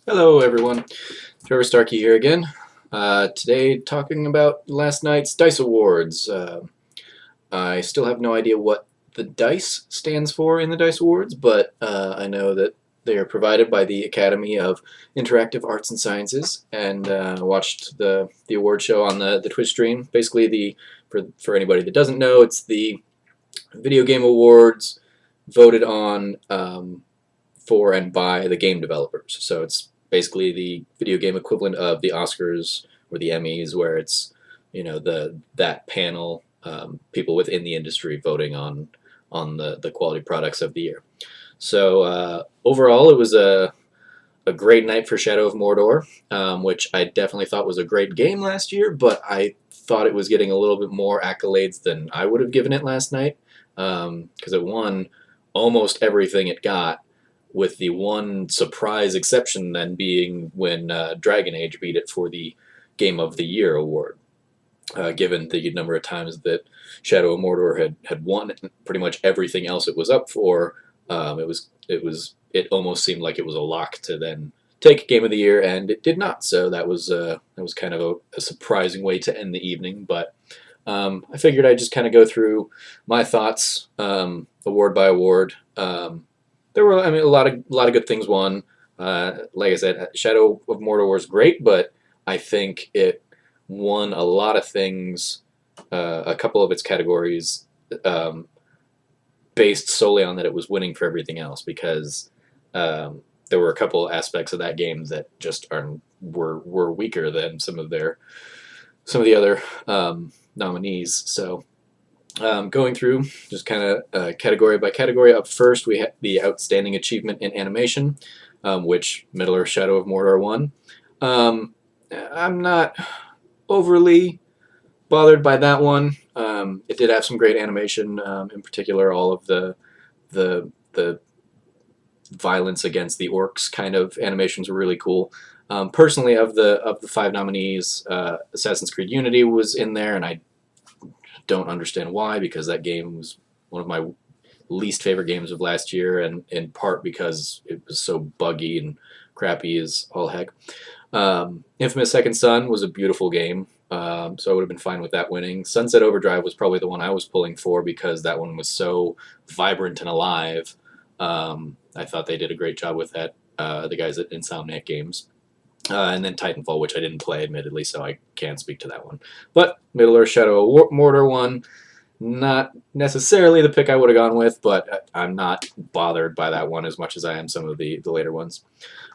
Hello everyone, Trevor Starkey here again. Today talking about last night's DICE Awards. I still have no idea what the DICE stands for in the DICE Awards, but I know that they are provided by the Academy of Interactive Arts and Sciences, and watched the award show on the Twitch stream. Basically, for anybody that doesn't know, it's the video game awards voted on for and by the game developers. So it's basically the video game equivalent of the Oscars or the Emmys, where it's that panel, people within the industry voting on the quality products of the year. So overall, it was a great night for Shadow of Mordor, which I definitely thought was a great game last year, but I thought it was getting a little bit more accolades than I would have given it last night, because it won almost everything it got, with the one surprise exception then being when Dragon Age beat it for the Game of the Year award. Given the number of times that Shadow of Mordor had won pretty much everything else it was up for, it almost seemed like it was a lock to then take Game of the Year, and it did not. So that was kind of a surprising way to end the evening. But I figured I'd just kind of go through my thoughts, award by award. There were, a lot of good things won. Like I said, Shadow of Mordor was great, but I think it won a lot of things, a couple of its categories, based solely on that it was winning for everything else, because there were a couple aspects of that game that just were weaker than some of the other nominees. So going through just kind of category by category. Up first, we had the Outstanding Achievement in Animation, which Middle-earth: Shadow of Mordor won. I'm not overly bothered by that one. It did have some great animation, in particular all of the violence against the orcs kind of animations were really cool. Personally, of the five nominees, Assassin's Creed Unity was in there, and I don't understand why, because that game was one of my least favorite games of last year, and in part because it was so buggy and crappy as all heck. Infamous Second Son was a beautiful game, so I would have been fine with that winning. Sunset Overdrive was probably the one I was pulling for, because that one was so vibrant and alive. I thought they did a great job with that, the guys at Insomniac Games. And then Titanfall, which I didn't play, admittedly, so I can't speak to that one. But Middle-earth: Shadow of Mordor won. Not necessarily the pick I would have gone with, but I'm not bothered by that one as much as I am some of the later ones.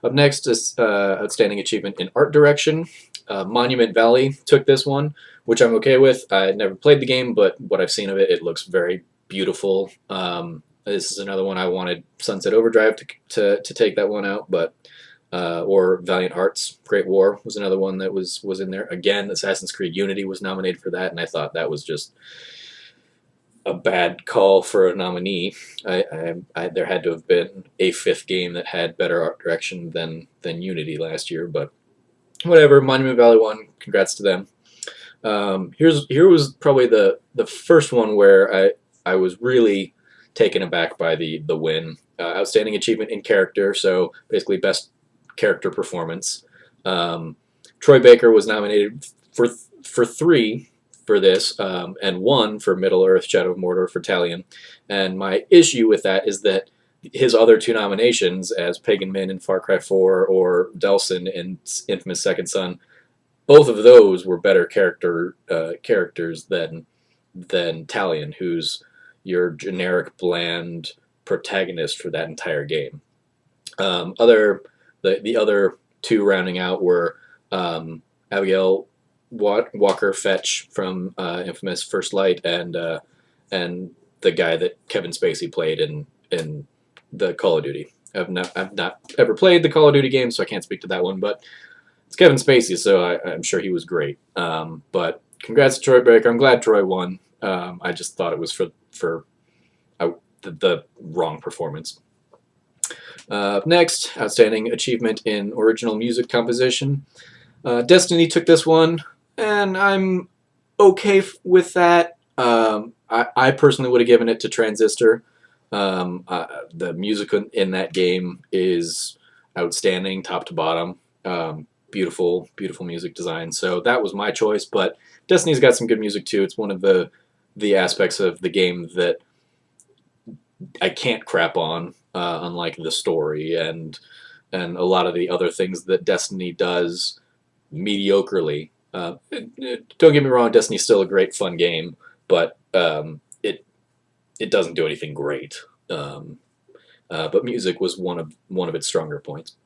Up next is Outstanding Achievement in Art Direction. Monument Valley took this one, which I'm okay with. I never played the game, but what I've seen of it, it looks very beautiful. This is another one I wanted Sunset Overdrive to take that one out, but or Valiant Hearts: Great War was another one that was in there. Again, Assassin's Creed Unity was nominated for that, and I thought that was just a bad call for a nominee. There had to have been a fifth game that had better art direction than Unity last year, but whatever. Monument Valley won. Congrats to them. Here was probably the first one where I was really taken aback by the win. Outstanding Achievement in Character, so basically best character performance. Troy Baker was nominated for 3 for this, and 1 for Middle-earth: Shadow of Mordor for Talion. And my issue with that is that his other 2 nominations, as Pagan Min in Far Cry 4 or Delsin in Infamous Second Son, both of those were better characters than Talion, who's your generic bland protagonist for that entire game. The other 2 rounding out were Abigail Walker Fetch from Infamous First Light, and the guy that Kevin Spacey played in the Call of Duty. I've not ever played the Call of Duty game, so I can't speak to that one, but it's Kevin Spacey, so I'm sure he was great. But congrats to Troy Baker. I'm glad Troy won. I just thought it was for the wrong performance. Next, Outstanding Achievement in Original Music Composition. Destiny took this one, and I'm okay with that. I personally would have given it to Transistor. The music in that game is outstanding top to bottom. Beautiful, beautiful music design. So that was my choice. But Destiny's got some good music too. It's one of the aspects of the game that I can't crap on, unlike the story and a lot of the other things that Destiny does mediocrely. Don't get me wrong, Destiny's still a great fun game, but it doesn't do anything great. But music was one of its stronger points,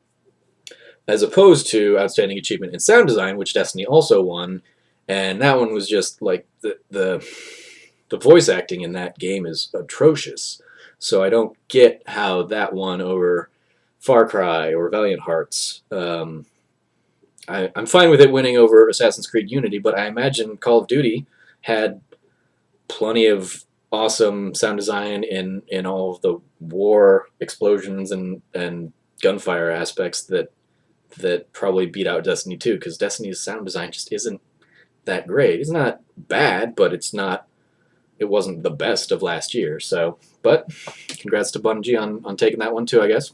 as opposed to outstanding achievement in sound design, which Destiny also won, and that one was just like the voice acting in that game is atrocious. So I don't get how that won over Far Cry or Valiant Hearts. I'm fine with it winning over Assassin's Creed Unity, but I imagine Call of Duty had plenty of awesome sound design in all of the war explosions and gunfire aspects that probably beat out Destiny 2, because Destiny's sound design just isn't that great. It's not bad, but it wasn't the best of last year. So, but congrats to Bungie on taking that one too, I guess.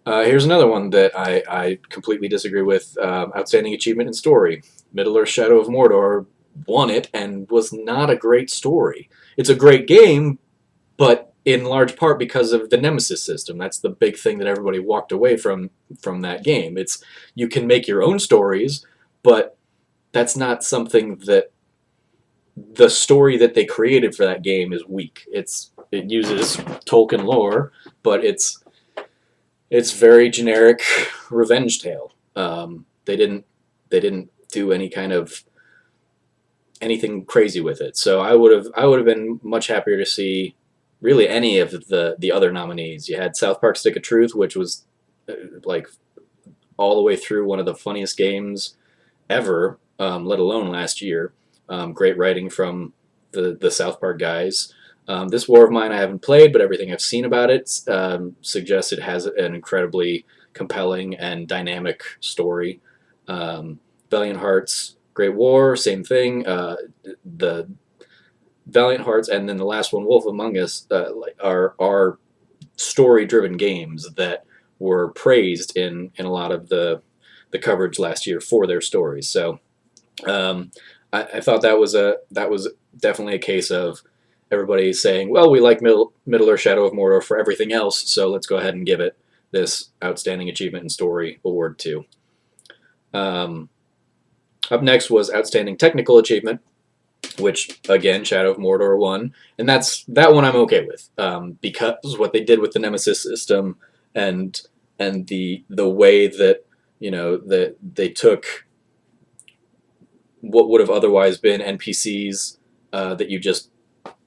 Here's another one that I completely disagree with. Outstanding achievement in story. Middle-earth: Shadow of Mordor won it and was not a great story. It's a great game, but in large part because of the Nemesis system. That's the big thing that everybody walked away from that game. It's, you can make your own stories, but that's not something that the story that they created for that game is weak. It uses Tolkien lore, but it's very generic revenge tale. They didn't do any kind of anything crazy with it. So I would have been much happier to see really any of the other nominees. You had South Park: Stick of Truth, which was like all the way through one of the funniest games ever, let alone last year. Great writing from the South Park guys. This War of Mine I haven't played, but everything I've seen about it suggests it has an incredibly compelling and dynamic story. Valiant Hearts: Great War, same thing. The Valiant Hearts and then the last one, Wolf Among Us, are story-driven games that were praised in a lot of the coverage last year for their stories. So I thought that was definitely a case of everybody saying, well, we like Middle-earth: Shadow of Mordor for everything else, so let's go ahead and give it this Outstanding Achievement in Story award too. Up next was Outstanding Technical Achievement, which, again, Shadow of Mordor won, and that one I'm okay with, because what they did with the Nemesis system and the way that, that they took what would have otherwise been NPCs that you just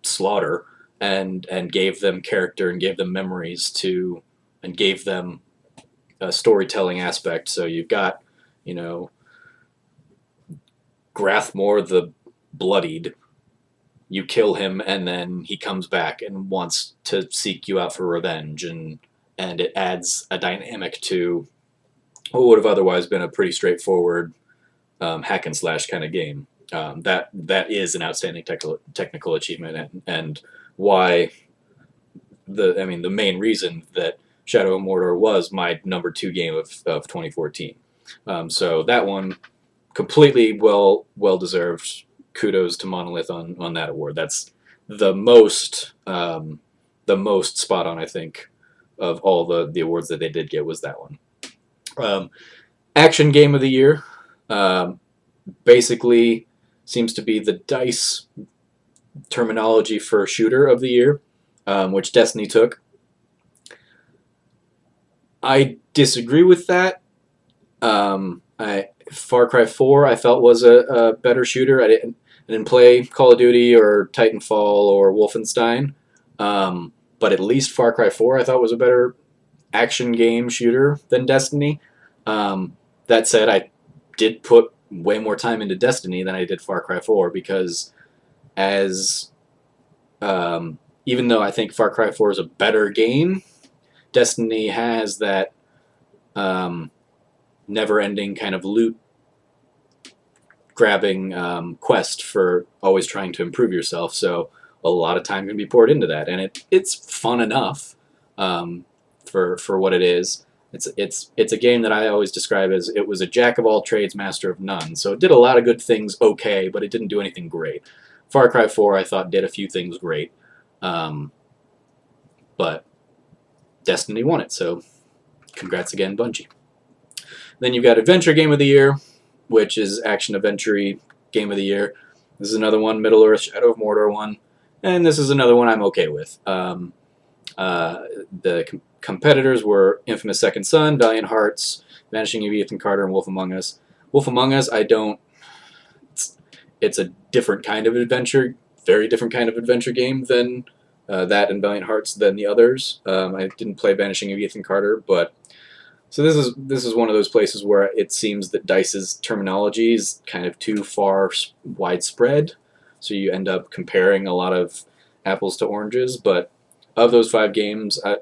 slaughter and gave them character and gave them memories and gave them a storytelling aspect. So you've got, Grathmore the Bloodied. You kill him and then he comes back and wants to seek you out for revenge, and it adds a dynamic to what would have otherwise been a pretty straightforward hack and slash kind of game. That is an outstanding technical achievement, and why the main reason that Shadow of Mordor was my number 2 game of 2014. So that one completely well deserved. Kudos to Monolith on that award. That's the most spot on, I think, of all the awards that they did get, was that one. Action Game of the Year. Basically seems to be the DICE terminology for Shooter of the Year, which Destiny took. I disagree with that. Far Cry 4 I felt was a better shooter. I didn't play Call of Duty or Titanfall or Wolfenstein, but at least Far Cry 4 I thought was a better action game shooter than Destiny. That said, I did put way more time into Destiny than I did Far Cry 4, because even though I think Far Cry 4 is a better game, Destiny has that never-ending kind of loot grabbing quest for always trying to improve yourself, so a lot of time can be poured into that, and it's fun enough. for what it is. It's a game that I always describe as it was a jack of all trades, master of none. So it did a lot of good things, okay, but it didn't do anything great. Far Cry 4, I thought, did a few things great, but Destiny won it. So congrats again, Bungie. Then you've got Adventure Game of the Year, which is Action Adventure Game of the Year. This is another one, Middle Earth, Shadow of Mordor one, and this is another one I'm okay with. The competitors were Infamous Second Son, Valiant Hearts, Vanishing of Ethan Carter, and Wolf Among Us. Wolf Among Us, I don't... It's a different kind of adventure, very different kind of adventure game than that and Valiant Hearts than the others. I didn't play Vanishing of Ethan Carter, but... So this is one of those places where it seems that DICE's terminology is kind of too far widespread, so you end up comparing a lot of apples to oranges. But of those 5 games, I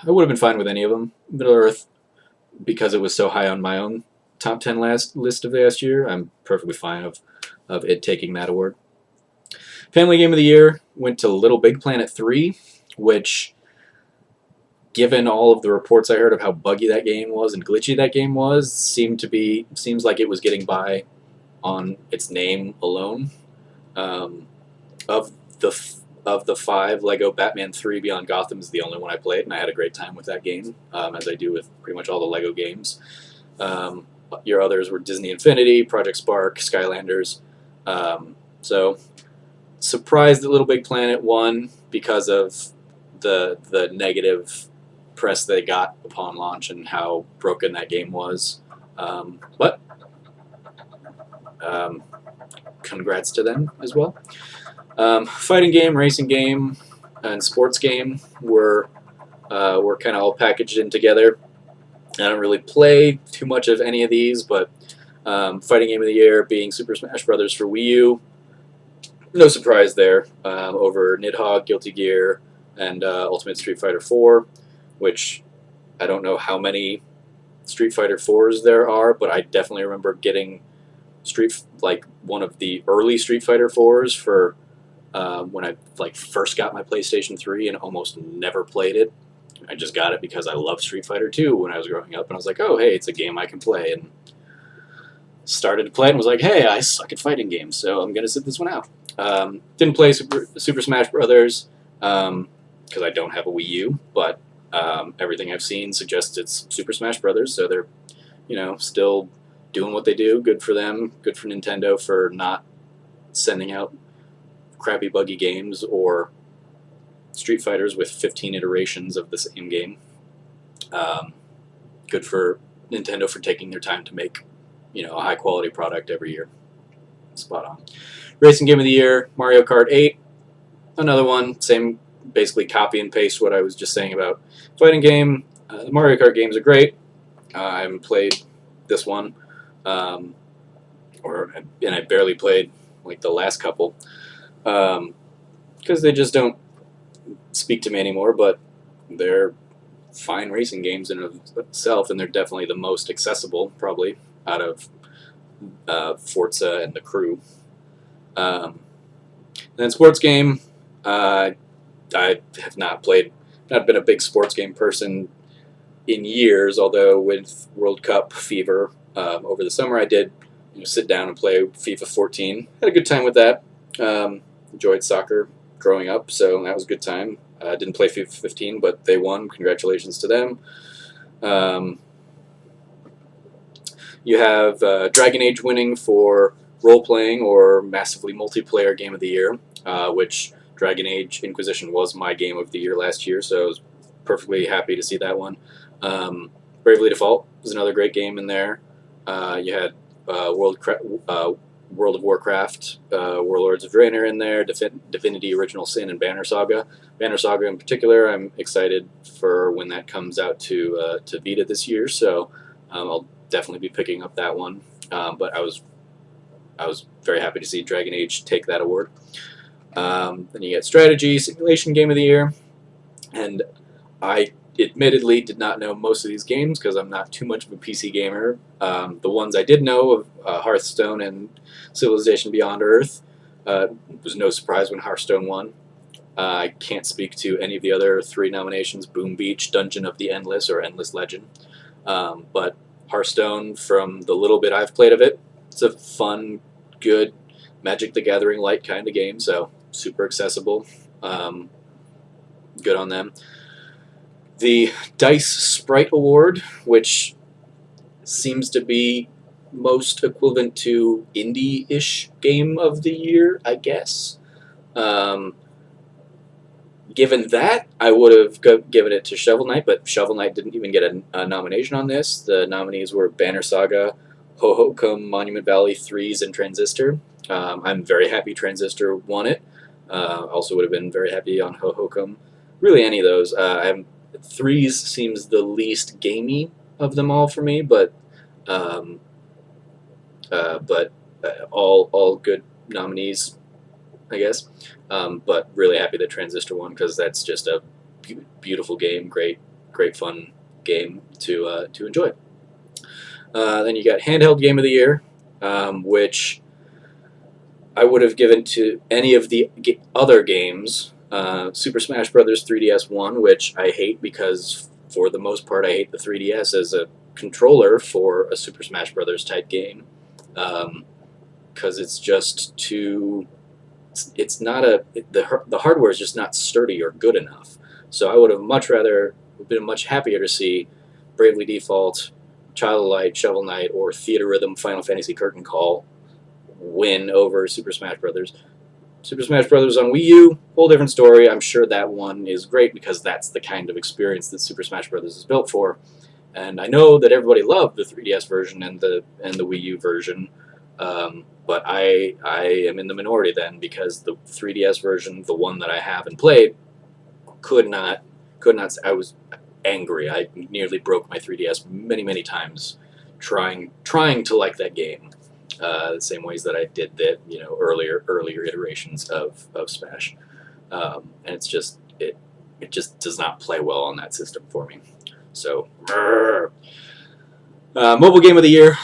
would have been fine with any of them. Middle Earth, because it was so high on my own top 10 list of last year, I'm perfectly fine of it taking that award. Family Game of the Year went to Little Big Planet 3, which, given all of the reports I heard of how buggy that game was and glitchy that game was, seems like it was getting by on its name alone. Of the 5, Lego Batman 3 Beyond Gotham is the only one I played, and I had a great time with that game, as I do with pretty much all the Lego games. Your others were Disney Infinity, Project Spark, Skylanders. So surprised that Little Big Planet won because of the negative press they got upon launch and how broken that game was. But congrats to them as well. Fighting game, racing game, and sports game were kind of all packaged in together. I don't really play too much of any of these, but Fighting Game of the Year being Super Smash Bros. For Wii U, no surprise there, over Nidhogg, Guilty Gear, and Ultimate Street Fighter 4, which I don't know how many Street Fighter 4s there are, but I definitely remember getting one of the early Street Fighter 4s for when I first got my PlayStation 3 and almost never played it. I just got it because I loved Street Fighter 2 when I was growing up, and I was like, oh, hey, it's a game I can play, and started to play it and was like, hey, I suck at fighting games, so I'm going to sit this one out. Didn't play Super Smash Brothers because I don't have a Wii U, but everything I've seen suggests it's Super Smash Brothers, so they're, still doing what they do. Good for them. Good for Nintendo for not sending out crappy, buggy games or Street Fighters with 15 iterations of the same game. Good for Nintendo for taking their time to make, a high-quality product every year. Spot on. Racing Game of the Year, Mario Kart 8. Another one, same, basically copy and paste what I was just saying about fighting game. The Mario Kart games are great. I haven't played this one, and I barely played the last couple, because they just don't speak to me anymore, but they're fine racing games in of itself, and they're definitely the most accessible, probably, out of Forza and the Crew. Then sports game, I have not been a big sports game person in years, although with World Cup fever over the summer I did sit down and play FIFA 14. Had a good time with that. Enjoyed soccer growing up, so that was a good time. Didn't play FIFA 15, but they won. Congratulations to them. You have Dragon Age winning for role-playing or massively multiplayer game of the year, which Dragon Age Inquisition was my game of the year last year, so I was perfectly happy to see that one. Bravely Default was another great game in there. You had World of Warcraft, Warlords of Draenor in there, Divinity Original Sin, and Banner Saga. Banner Saga in particular, I'm excited for when that comes out to Vita this year, so I'll definitely be picking up that one. But I was very happy to see Dragon Age take that award. Then you get Strategy, Simulation Game of the Year, and I admittedly did not know most of these games because I'm not too much of a PC gamer. The ones I did know of Hearthstone and Civilization Beyond Earth, was no surprise when Hearthstone won. I can't speak to any of the other 3 nominations: Boom Beach, Dungeon of the Endless, or Endless Legend. But Hearthstone, from the little bit I've played of it, it's a fun, good Magic the Gathering light kind of game, so super accessible. Good on them. The Dice Sprite Award, which seems to be most equivalent to indie-ish game of the year, I guess. Given that, I would have given it to Shovel Knight, but Shovel Knight didn't even get a nomination on this. The nominees were Banner Saga, Hohokam, Monument Valley, Threes, and Transistor. I'm very happy Transistor won it. Also would have been very happy on Hohokam. Really, any of those. Threes seems the least gamey of them all for me, but all good nominees, I guess. But really happy that Transistor won, because that's just a beautiful game, great fun game to enjoy. Then you got Handheld Game of the Year, which I would have given to any of the other games. Super Smash Bros. 3DS won, which I hate because for the most part I hate the 3DS as a controller for a Super Smash Bros. Type game, because it's just too. It's not the hardware is just not sturdy or good enough. So I would have much rather been much happier to see Bravely Default, Child of Light, Shovel Knight, or Theater Rhythm Final Fantasy Curtain Call win over Super Smash Bros. Super Smash Bros. On Wii U, whole different story. I'm sure that one is great because that's the kind of experience that Super Smash Bros. Is built for. And I know that everybody loved the 3DS version and the Wii U version. But I am in the minority then, because the 3DS version, the one that I have and played, could not. I was angry. I nearly broke my 3DS many times trying to like that game. The same ways that I did that, earlier iterations of Smash. And it's just it just does not play well on that system for me. So, mobile game of the year.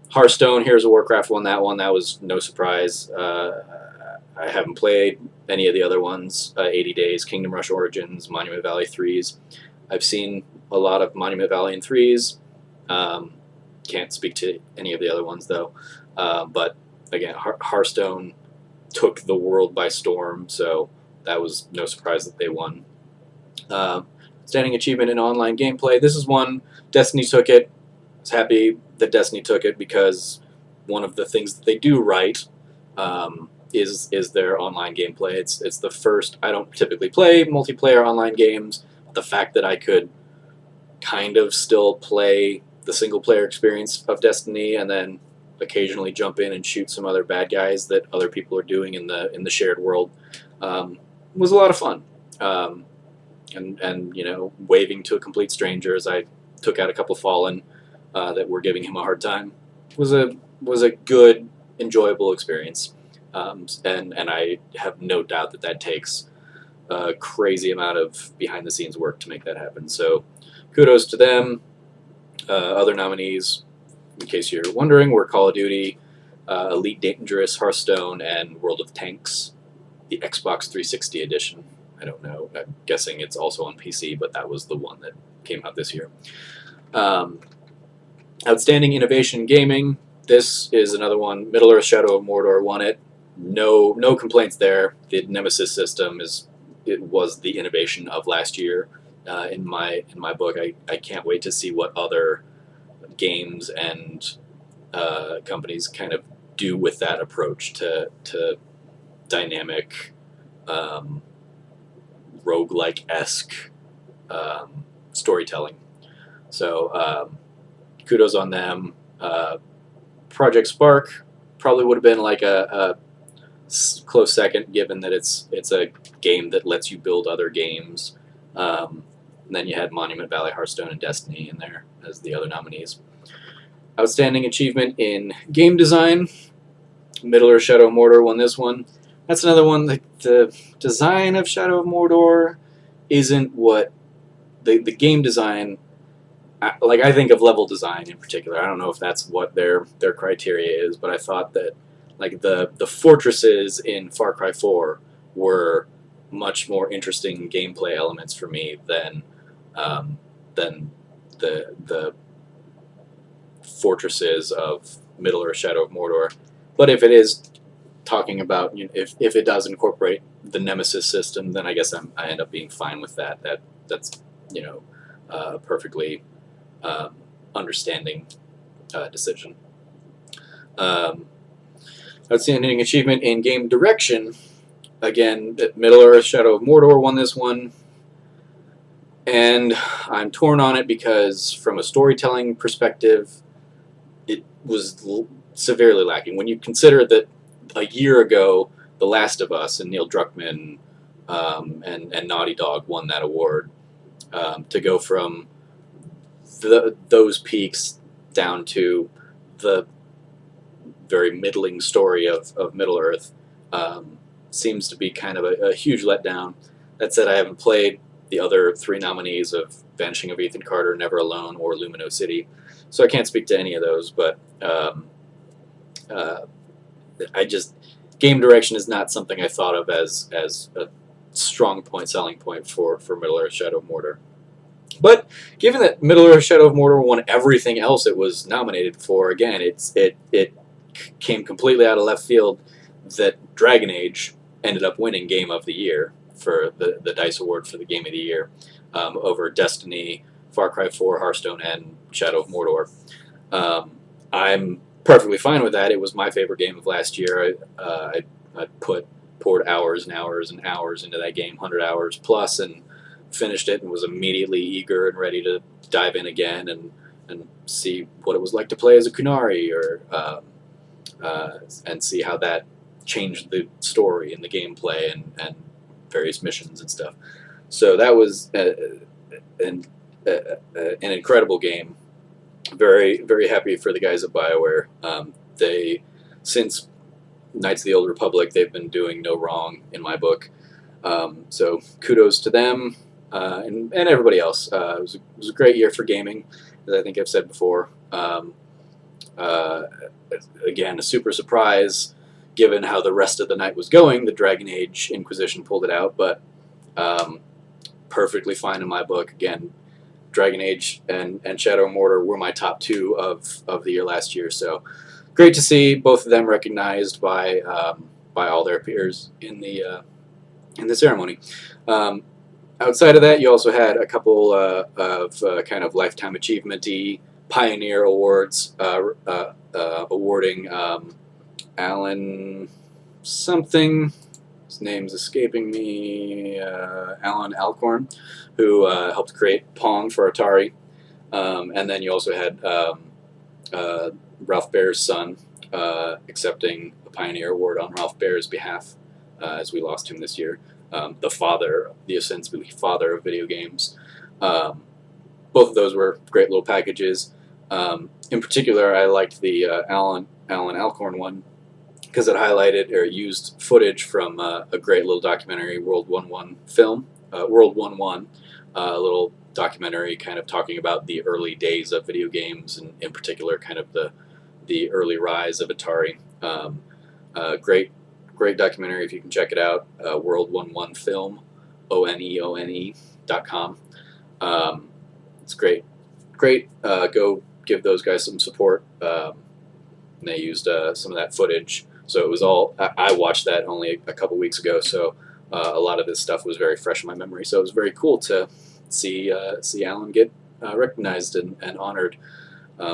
Hearthstone, Heroes of Warcraft won that one. That was no surprise. I haven't played any of the other ones. 80 Days, Kingdom Rush Origins, Monument Valley 3s. I've seen a lot of Monument Valley and 3s. Can't speak to any of the other ones, though. But, again, Hearthstone took the world by storm, so that was no surprise that they won. Standing achievement in online gameplay. This is one. Destiny took it. I was happy that Destiny took it because one of the things that they do right is their online gameplay. It's the first. I don't typically play multiplayer online games. The fact that I could kind of still play the single player experience of Destiny and then occasionally jump in and shoot some other bad guys that other people are doing in the shared world was a lot of fun. And waving to a complete stranger as I took out a couple Fallen that were giving him a hard time was a good, enjoyable experience. And I have no doubt that takes a crazy amount of behind-the-scenes work to make that happen. So kudos to them. Other nominees, in case you're wondering, were Call of Duty, Elite Dangerous, Hearthstone, and World of Tanks, the Xbox 360 edition. I don't know. I'm guessing it's also on PC, but that was the one that came out this year. Outstanding Innovation Gaming. This is another one. Middle-earth: Shadow of Mordor won it. No complaints there. The Nemesis system was the innovation of last year. In my book, I can't wait to see what other games and companies kind of do with that approach to dynamic, roguelike-esque storytelling. So kudos on them. Project Spark probably would have been like a close second, given that it's a game that lets you build other games. And then you had Monument Valley, Hearthstone, and Destiny in there as the other nominees. Outstanding achievement in game design. Middle-earth: Shadow of Mordor won this one. That's another one. The design of Shadow of Mordor isn't what the game design. I think of level design in particular. I don't know if that's what their criteria is, but I thought that the fortresses in Far Cry 4 were much more interesting gameplay elements for me um, than the fortresses of Middle Earth: Shadow of Mordor. But if it is talking about, if it does incorporate the Nemesis system, then I guess I end up being fine with that. That's a perfectly um, understanding decision. Um, Outstanding achievement in game direction. Again, Middle Earth: Shadow of Mordor won this one, and I'm torn on it because from a storytelling perspective, it was severely lacking. When you consider that a year ago, The Last of Us and Neil Druckmann and Naughty Dog won that award, to go from those peaks down to the very middling story of Middle Earth seems to be kind of a huge letdown. That said, I haven't played the other 3 nominees of Vanishing of Ethan Carter, Never Alone, or Lumino City, so I can't speak to any of those, but game direction is not something I thought of as a strong selling point for Middle Earth: Shadow of Mordor. But given that Middle Earth: Shadow of Mordor won everything else it was nominated for, again, it came completely out of left field that Dragon Age ended up winning Game of the Year for the DICE Award for the Game of the Year over Destiny, Far Cry 4, Hearthstone, and Shadow of Mordor. I'm perfectly fine with that. It was my favorite game of last year. I poured hours and hours and hours into that game, 100 hours plus, and finished it and was immediately eager and ready to dive in again and see what it was like to play as a Kunari, or and see how that changed the story and the gameplay and various missions and stuff. So that was an incredible game. Very, very happy for the guys at BioWare. Since Knights of the Old Republic, they've been doing no wrong in my book. So kudos to them and everybody else. It was a great year for gaming, as I think I've said before. Again, a super surprise given how the rest of the night was going. The Dragon Age Inquisition pulled it out, but perfectly fine in my book. Again, Dragon Age and Shadow of Mordor were my top 2 of the year last year. So great to see both of them recognized by all their peers in the ceremony. Outside of that, you also had a couple of kind of lifetime achievement-y Pioneer Awards awarding Alan something. His name's escaping me. Alan Alcorn, who helped create Pong for Atari. And then you also had Ralph Baer's son accepting a Pioneer Award on Ralph Baer's behalf, as we lost him this year. The ostensibly father of video games. Both of those were great little packages. In particular, I liked the Alan Alcorn one because it highlighted or used footage from a great little documentary, World 1-1 film, World 1-1, a little documentary kind of talking about the early days of video games, and in particular kind of the early rise of Atari. Great documentary if you can check it out. World 1-1 film, ONEONE.com. It's great. Go give those guys some support. They used some of that footage, so it was all. I watched that only a couple weeks ago, so a lot of this stuff was very fresh in my memory. So it was very cool to see Alan get recognized and honored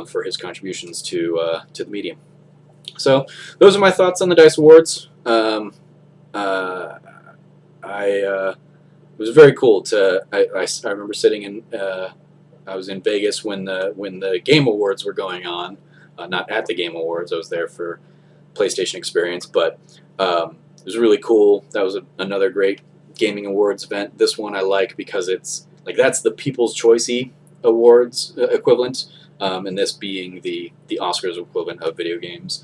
for his contributions to the medium. So those are my thoughts on the DICE Awards. It was very cool to. I remember sitting in. I was in Vegas when the Game Awards were going on. Not at the Game Awards. I was there for PlayStation Experience, but it was really cool. That was another great gaming awards event. This one I like because it's like that's the People's Choice-y Awards equivalent, and this being the Oscars equivalent of video games.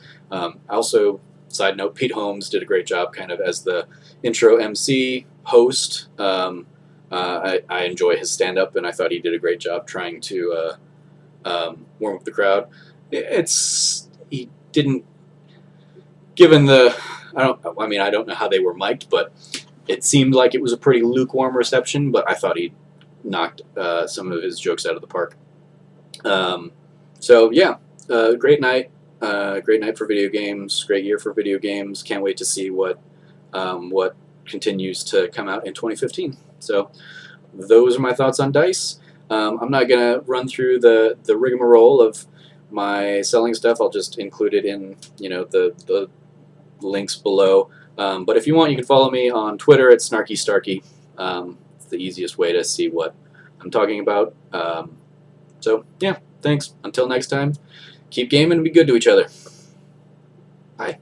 Also, side note, Pete Holmes did a great job kind of as the intro MC host. I enjoy his stand-up, and I thought he did a great job trying to warm up the crowd. He didn't, given the, I don't know how they were mic'd, but it seemed like it was a pretty lukewarm reception, but I thought he knocked some of his jokes out of the park. So yeah, great night. Great night for video games. Great year for video games. Can't wait to see what continues to come out in 2015. So those are my thoughts on DICE. I'm not gonna run through the rigmarole of my selling stuff. I'll just include it in the links below. But if you want, you can follow me on Twitter at Snarky Starkey. It's the easiest way to see what I'm talking about. So yeah, thanks. Until next time, keep gaming and be good to each other. Bye.